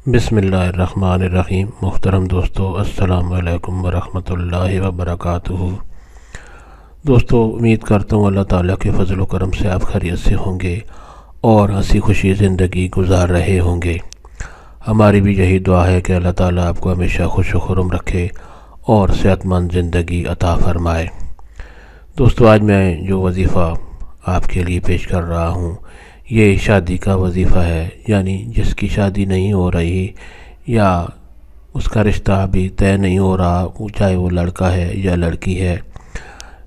بسم اللہ الرحمن الرحیم۔ محترم دوستو، السلام علیکم ورحمۃ اللہ وبرکاتہ۔ دوستو، امید کرتا ہوں اللہ تعالیٰ کے فضل و کرم سے آپ خیریت سے ہوں گے اور ہنسی خوشی زندگی گزار رہے ہوں گے۔ ہماری بھی یہی دعا ہے کہ اللہ تعالیٰ آپ کو ہمیشہ خوش و خرم رکھے اور صحت مند زندگی عطا فرمائے۔ دوستو، آج میں جو وظیفہ آپ کے لیے پیش کر رہا ہوں یہ شادی کا وظیفہ ہے، یعنی جس کی شادی نہیں ہو رہی یا اس کا رشتہ ابھی طے نہیں ہو رہا، چاہے وہ لڑکا ہے یا لڑکی ہے،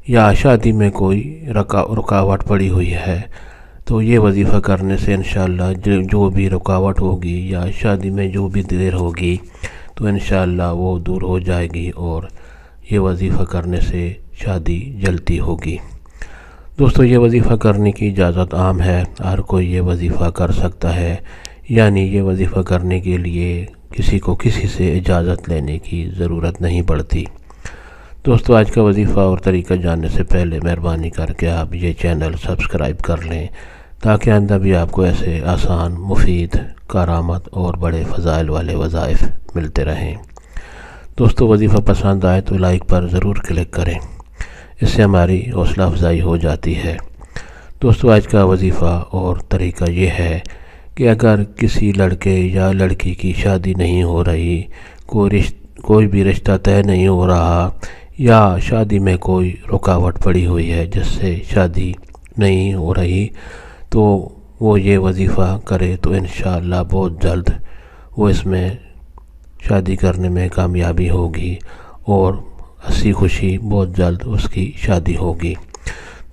یا شادی میں کوئی رکاوٹ پڑی ہوئی ہے، تو یہ وظیفہ کرنے سے انشاءاللہ جو بھی رکاوٹ ہوگی یا شادی میں جو بھی دیر ہوگی تو انشاءاللہ وہ دور ہو جائے گی اور یہ وظیفہ کرنے سے شادی جلدی ہوگی۔ دوستو، یہ وظیفہ کرنے کی اجازت عام ہے، ہر کوئی یہ وظیفہ کر سکتا ہے، یعنی یہ وظیفہ کرنے کے لیے کسی کو کسی سے اجازت لینے کی ضرورت نہیں پڑتی۔ دوستو، آج کا وظیفہ اور طریقہ جاننے سے پہلے مہربانی کر کے آپ یہ چینل سبسکرائب کر لیں تاکہ آئندہ بھی آپ کو ایسے آسان، مفید، کارآمد اور بڑے فضائل والے وظائف ملتے رہیں۔ دوستو، وظیفہ پسند آئے تو لائک پر ضرور کلک کریں، اس سے ہماری حوصلہ افزائی ہو جاتی ہے۔ دوستو، آج کا وظیفہ اور طریقہ یہ ہے کہ اگر کسی لڑکے یا لڑکی کی شادی نہیں ہو رہی، کوئی بھی رشتہ طے نہیں ہو رہا یا شادی میں کوئی رکاوٹ پڑی ہوئی ہے جس سے شادی نہیں ہو رہی، تو وہ یہ وظیفہ کرے تو انشاءاللہ بہت جلد وہ اس میں شادی کرنے میں کامیابی ہوگی اور ہنسی خوشی بہت جلد اس کی شادی ہوگی۔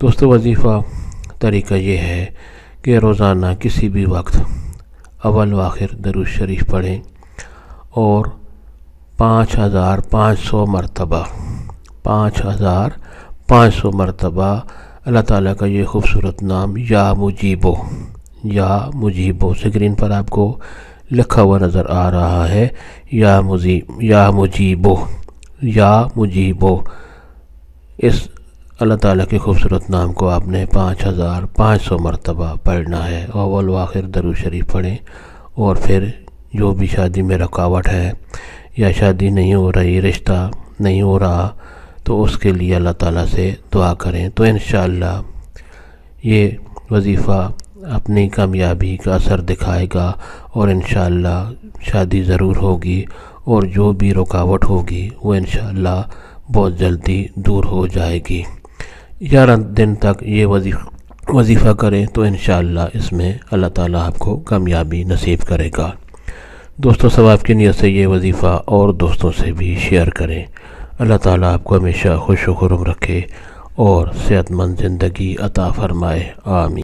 دوستو، وظیفہ طریقہ یہ ہے کہ روزانہ کسی بھی وقت اول و آخر درود شریف پڑھیں اور 5500 مرتبہ اللہ تعالیٰ کا یہ خوبصورت نام یا مجیبو اسکرین پر آپ کو لکھا ہوا نظر آ رہا ہے، یا مجیبو، اس اللہ تعالیٰ کے خوبصورت نام کو آپ نے 5500 مرتبہ پڑھنا ہے۔ اول و آخر درود شریف پڑھیں اور پھر جو بھی شادی میں رکاوٹ ہے یا شادی نہیں ہو رہی، رشتہ نہیں ہو رہا، تو اس کے لیے اللہ تعالیٰ سے دعا کریں تو انشاءاللہ یہ وظیفہ اپنی کامیابی کا اثر دکھائے گا اور انشاءاللہ شادی ضرور ہوگی اور جو بھی رکاوٹ ہوگی وہ انشاءاللہ بہت جلدی دور ہو جائے گی۔ 11 دن تک یہ وظیفہ کریں تو انشاءاللہ اس میں اللہ تعالیٰ آپ کو کامیابی نصیب کرے گا۔ دوستو، ثواب کی نیت سے یہ وظیفہ اور دوستوں سے بھی شیئر کریں۔ اللہ تعالیٰ آپ کو ہمیشہ خوش و خرم رکھے اور صحت مند زندگی عطا فرمائے، آمین۔